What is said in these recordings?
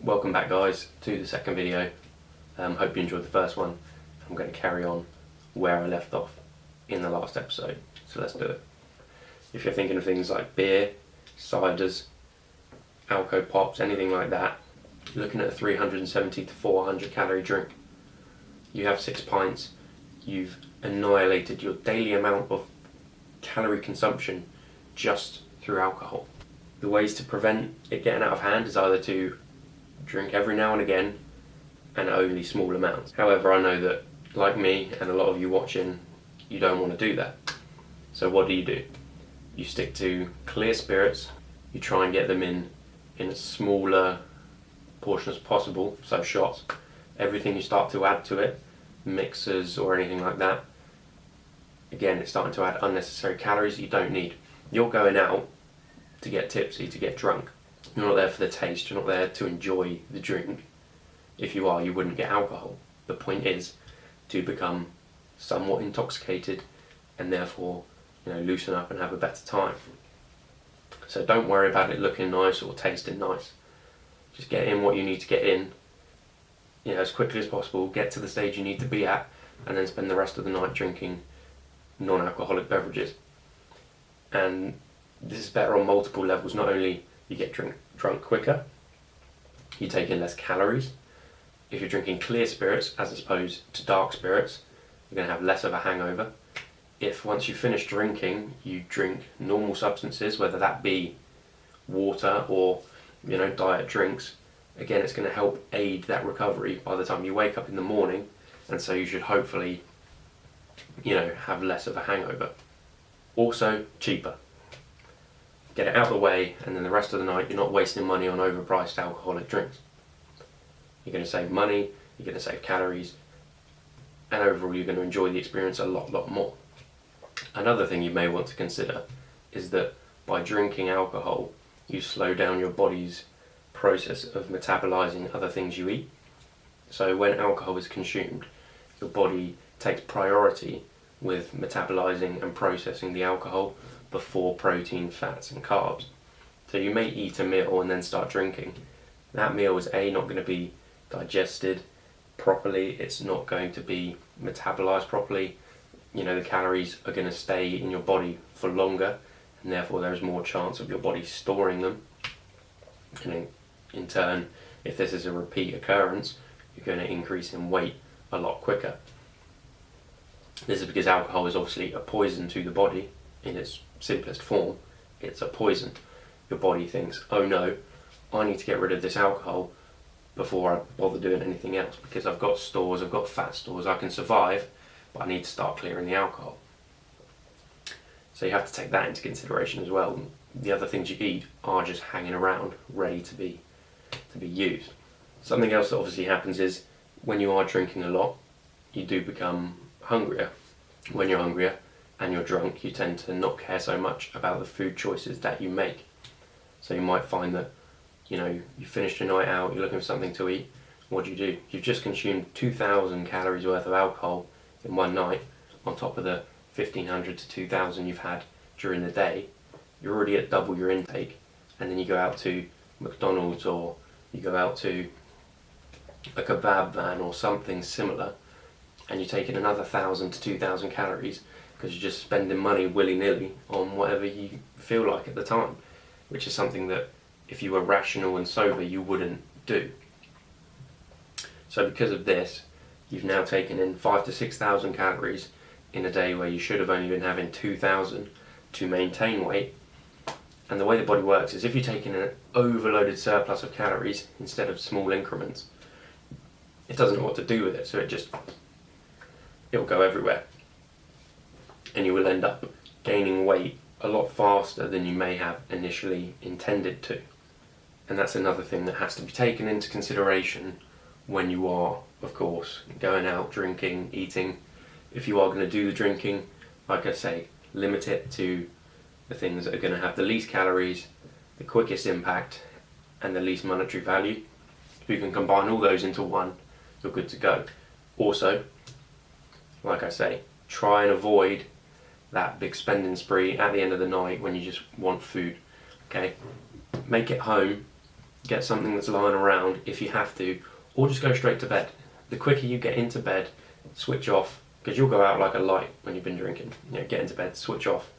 Welcome back guys to the second video. Hope you enjoyed the first one. I'm going to carry on where I left off in the last episode, so let's do it. If you're thinking of things like beer, ciders, Alco Pops, anything like that, you're looking at a 370 to 400 calorie drink. You have 6 pints, you've annihilated your daily amount of calorie consumption just through alcohol. The ways to prevent it getting out of hand is either to drink every now and again and only small amounts. However, I know that, like me and a lot of you watching, you don't want to do that. So what do? You stick to clear spirits, you try and get them in a smaller portion as possible, so shots. Everything you start to add to it, mixers or anything like that, again, it's starting to add unnecessary calories that you don't need. You're going out to get tipsy, to get drunk. You're not there for the taste, you're not there to enjoy the drink. If you are, you wouldn't get alcohol. The point is to become somewhat intoxicated and therefore, loosen up and have a better time. So don't worry about it looking nice or tasting nice. Just get in what you need to get in, as quickly as possible, get to the stage you need to be at, and then spend the rest of the night drinking non-alcoholic beverages. And this is better on multiple levels. Not only you get drunk quicker, you take in less calories. If you're drinking clear spirits as opposed to dark spirits, you're going to have less of a hangover. If once you finish drinking, you drink normal substances, whether that be water or diet drinks, again it's going to help aid that recovery by the time you wake up in the morning, and so you should hopefully have less of a hangover. Also cheaper. Get it out of the way, and then the rest of the night you're not wasting money on overpriced alcoholic drinks. You're going to save money, you're going to save calories, and overall you're going to enjoy the experience a lot more. Another thing you may want to consider is that by drinking alcohol, you slow down your body's process of metabolizing other things you eat. So when alcohol is consumed, your body takes priority with metabolizing and processing the alcohol before protein, fats and carbs. So you may eat a meal and then start drinking. That meal is not going to be digested properly, it's not going to be metabolized properly. The calories are going to stay in your body for longer, and therefore there is more chance of your body storing them. And in turn, if this is a repeat occurrence, you're going to increase in weight a lot quicker. This is because alcohol is obviously a poison to the body. In its simplest form, it's a poison. Your body thinks, oh no, I need to get rid of this alcohol before I bother doing anything else, because I've got stores, I've got fat stores, I can survive, but I need to start clearing the alcohol. So you have to take that into consideration as well. The other things you eat are just hanging around, ready to be used. Something else that obviously happens is when you are drinking a lot, you do become hungrier. When you're hungrier and you're drunk, you tend to not care so much about the food choices that you make. So you might find that you finished your night out, you're looking for something to eat. What do? You've just consumed 2,000 calories worth of alcohol in one night, on top of the 1,500 to 2,000 you've had during the day. You're already at double your intake, and then you go out to McDonald's or you go out to a kebab van or something similar, and you're taking another 1,000 to 2,000 calories because you're just spending money willy-nilly on whatever you feel like at the time, which is something that if you were rational and sober you wouldn't do. So because of this, you've now taken in 5,000 to 6,000 calories in a day where you should have only been having 2,000 to maintain weight. And the way the body works is if you're taking an overloaded surplus of calories instead of small increments, it doesn't know what to do with it, so it'll go everywhere. And you will end up gaining weight a lot faster than you may have initially intended to. And that's another thing that has to be taken into consideration when you are, of course, going out, drinking, eating. If you are going to do the drinking, like I say, limit it to the things that are going to have the least calories, the quickest impact, and the least monetary value. If you can combine all those into one, you're good to go. Also, like I say, try and avoid that big spending spree at the end of the night when you just want food. Okay, make it home get something that's lying around if you have to, or just go straight to bed. The quicker you get into bed, switch off, because you'll go out like a light when you've been drinking. Get into bed, switch off.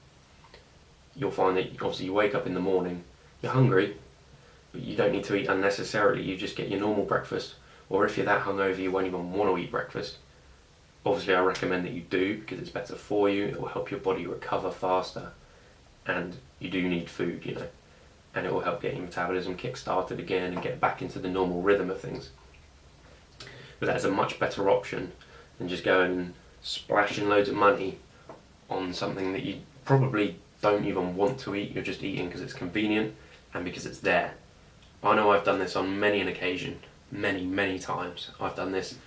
You'll find that obviously you wake up in the morning, you're hungry, but you don't need to eat unnecessarily. You just get your normal breakfast, or if you're that hungover you won't even want to eat breakfast. Obviously I recommend that you do, because it's better for you, it will help your body recover faster, and you do need food, and it will help get your metabolism kick-started again and get back into the normal rhythm of things. But that is a much better option than just going and splashing loads of money on something that you probably don't even want to eat. You're just eating because it's convenient and because it's there. I know I've done this on many an occasion, many times. I've done this,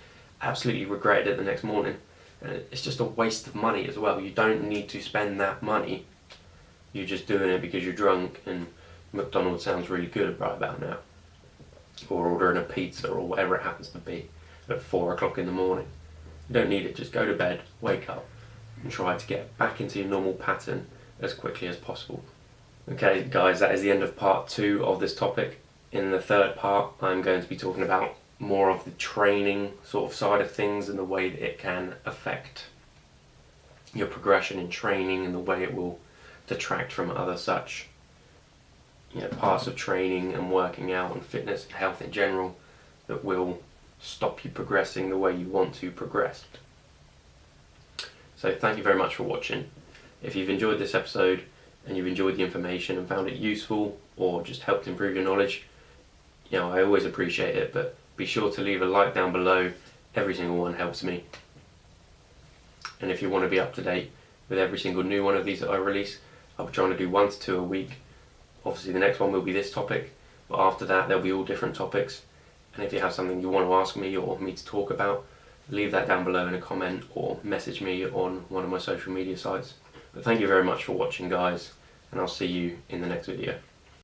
absolutely regretted it the next morning, and it's just a waste of money as well. You don't need to spend that money. You're just doing it because you're drunk and McDonald's sounds really good right about now, or ordering a pizza or whatever it happens to be at 4 o'clock in the morning. You don't need it. Just go to bed, wake up, and try to get back into your normal pattern as quickly as possible. Okay guys, that is the end of part 2 of this topic. In the third part I'm going to be talking about more of the training sort of side of things and the way that it can affect your progression in training and the way it will detract from other such parts of training and working out and fitness and health in general that will stop you progressing the way you want to progress. So thank you very much for watching. If you've enjoyed this episode and you've enjoyed the information and found it useful or just helped improve your knowledge, I always appreciate it, but be sure to leave a like down below. Every single one helps me. And if you want to be up to date with every single new one of these that I release, I'll be trying to do 1 to 2 a week. Obviously the next one will be this topic, but after that there'll be all different topics. And if you have something you want to ask me or me to talk about, leave that down below in a comment or message me on one of my social media sites. But thank you very much for watching guys, and I'll see you in the next video.